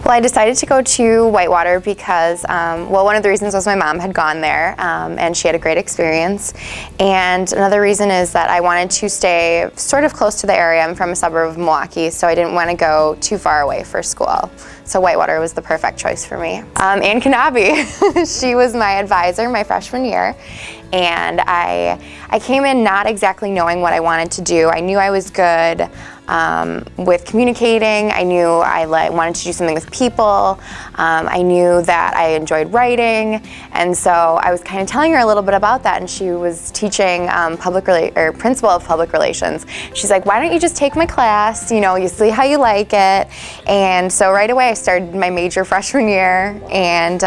Well, I decided to go to Whitewater because, well, one of the reasons was my mom had gone there and she had a great experience. And another reason is that I wanted to stay sort of close to the area. I'm from a suburb of Milwaukee, so I didn't want to go too far away for school. So Whitewater was the perfect choice for me. And Knabe, she was my advisor my freshman year. And I came in not exactly knowing what I wanted to do. I knew I was good with communicating. I knew I wanted to do something with people. I knew that I enjoyed writing. And so I was kind of telling her a little bit about that, and she was teaching principal of public relations. She's like, why don't you just take my class? You know, you see how you like it. And so right away I started my major freshman year, and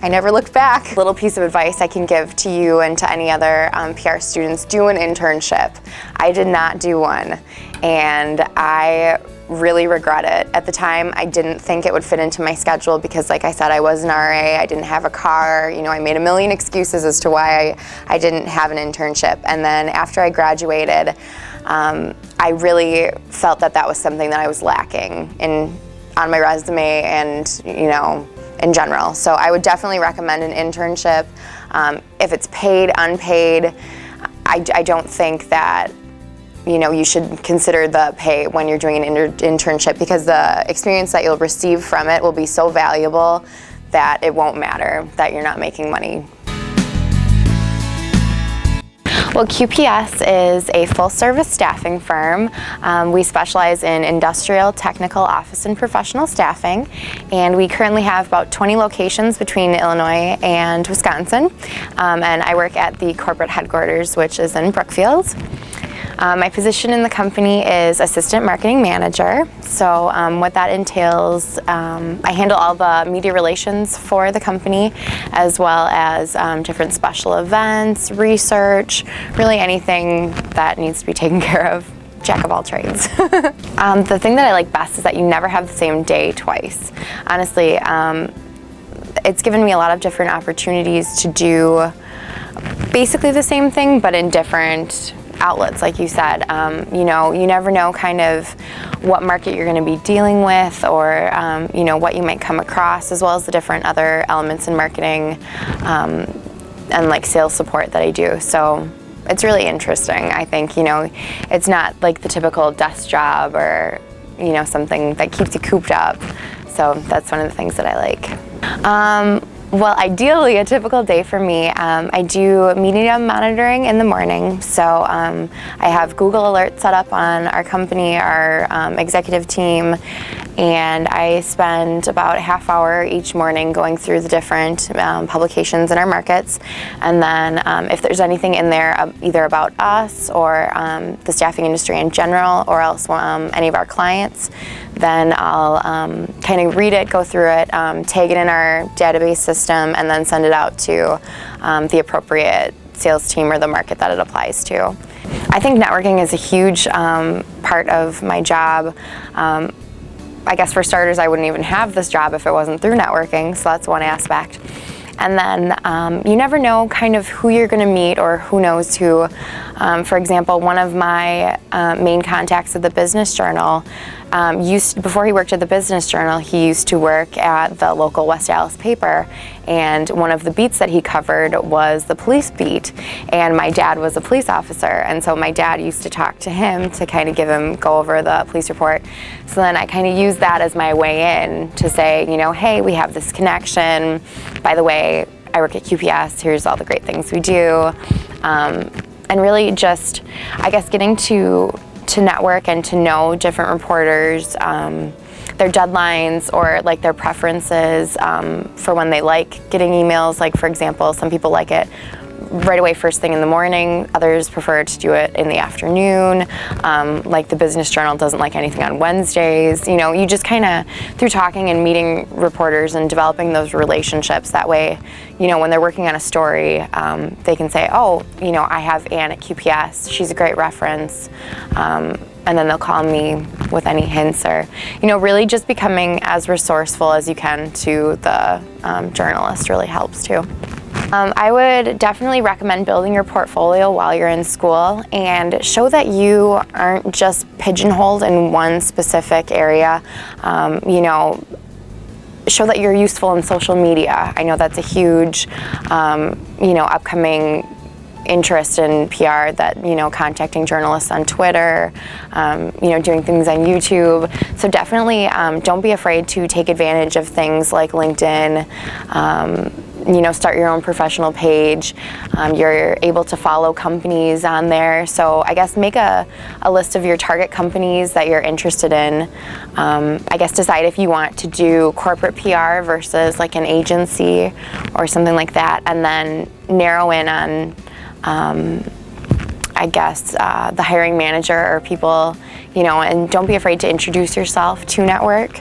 I never looked back. A little piece of advice I can give to you and to any other PR students: do an internship. I did not do one, and I really regret it. At the time, I didn't think it would fit into my schedule because, like I said, I was an RA, I didn't have a car, you know, I made a million excuses as to why I didn't have an internship. And then after I graduated, I really felt that that was something that I was lacking on my resume and, you know, in general. So I would definitely recommend an internship. If it's paid, unpaid, I don't think that, you know, you should consider the pay when you're doing an internship, because the experience that you'll receive from it will be so valuable that it won't matter that you're not making money. Well, QPS is a full-service staffing firm. We specialize in industrial, technical, office, and professional staffing, and we currently have about 20 locations between Illinois and Wisconsin, and I work at the corporate headquarters, which is in Brookfield. My position in the company is assistant marketing manager. So what that entails, I handle all the media relations for the company, as well as different special events, research, really anything that needs to be taken care of. Jack of all trades. The thing that I like best is that you never have the same day twice. Honestly, it's given me a lot of different opportunities to do basically the same thing, but in different outlets, like you said. You know, you never know kind of what market you're going to be dealing with, or you know, what you might come across, as well as the different other elements in marketing and like sales support that I do. So it's really interesting. I think, you know, it's not like the typical desk job or, you know, something that keeps you cooped up. So that's one of the things that I like. Well, ideally, a typical day for me, I do media monitoring in the morning. So I have Google Alerts set up on our company, our executive team, and I spend about a half hour each morning going through the different publications in our markets. And then if there's anything in there either about us or the staffing industry in general, or else any of our clients, then I'll kind of read it, go through it, tag it in our database system, and then send it out to the appropriate sales team or the market that it applies to. I think networking is a huge part of my job. I guess for starters, I wouldn't even have this job if it wasn't through networking, so that's one aspect. And then you never know kind of who you're going to meet, or who knows who. For example, one of my main contacts at the Business Journal, before he worked at the Business Journal, he used to work at the local West Dallas paper, and one of the beats that he covered was the police beat, and my dad was a police officer, and so my dad used to talk to him to kind of go over the police report. So then I kind of used that as my way in to say, you know, hey, we have this connection. By the way, I work at QPS, here's all the great things we do. And really just, I guess, getting to network and to know different reporters, their deadlines, or like their preferences for when they like getting emails. Like, for example, some people like it right away first thing in the morning, others prefer to do it in the afternoon. Like the Business Journal doesn't like anything on Wednesdays. You know, you just kind of, through talking and meeting reporters and developing those relationships, that way, you know, when they're working on a story, they can say, oh, you know, I have Ann at QPS, she's a great reference. And then they'll call me with any hints, or, you know, really just becoming as resourceful as you can to the journalist really helps too. I would definitely recommend building your portfolio while you're in school, and show that you aren't just pigeonholed in one specific area. You know, show that you're useful in social media. I know that's a huge, upcoming interest in PR, that, contacting journalists on Twitter, doing things on YouTube. So definitely don't be afraid to take advantage of things like LinkedIn. Start your own professional page. You're able to follow companies on there. So I guess make a list of your target companies that you're interested in. I guess decide if you want to do corporate PR versus like an agency or something like that, and then narrow in on the hiring manager or people, and don't be afraid to introduce yourself to network.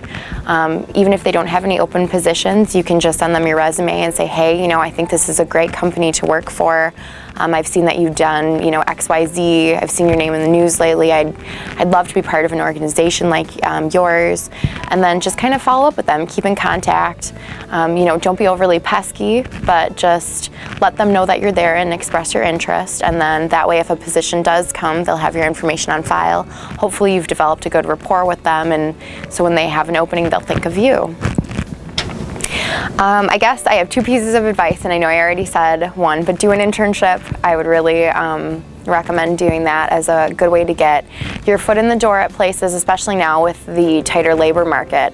Even if they don't have any open positions, you can just send them your resume and say, hey, I think this is a great company to work for. I've seen that you've done, XYZ. I've seen your name in the news lately. I'd love to be part of an organization like yours. And then just kind of follow up with them, keep in contact. Don't be overly pesky, but just let them know that you're there and express your interest. And then that way, if a position does come, they'll have your information on file. Hopefully you've developed a good rapport with them, and so when they have an opening, they'll think of you. I guess I have 2 pieces of advice, and I know I already said one, but do an internship. I would really recommend doing that as a good way to get your foot in the door at places, especially now with the tighter labor market.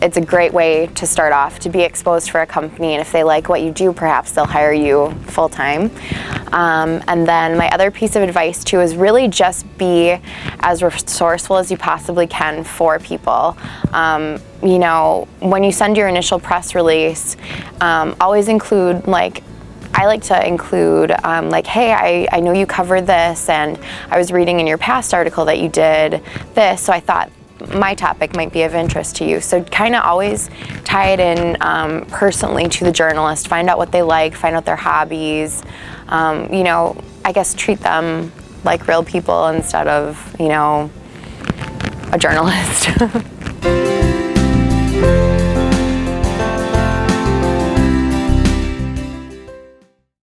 It's a great way to start off, to be exposed for a company, and if they like what you do, perhaps they'll hire you full-time. And then my other piece of advice too is really just be as resourceful as you possibly can for people. When you send your initial press release, always include I like to include hey, I know you covered this, and I was reading in your past article that you did this, so I thought my topic might be of interest to you. So kind of always tie it in personally to the journalist. Find out what they like, find out their hobbies. I guess treat them like real people instead of, a journalist.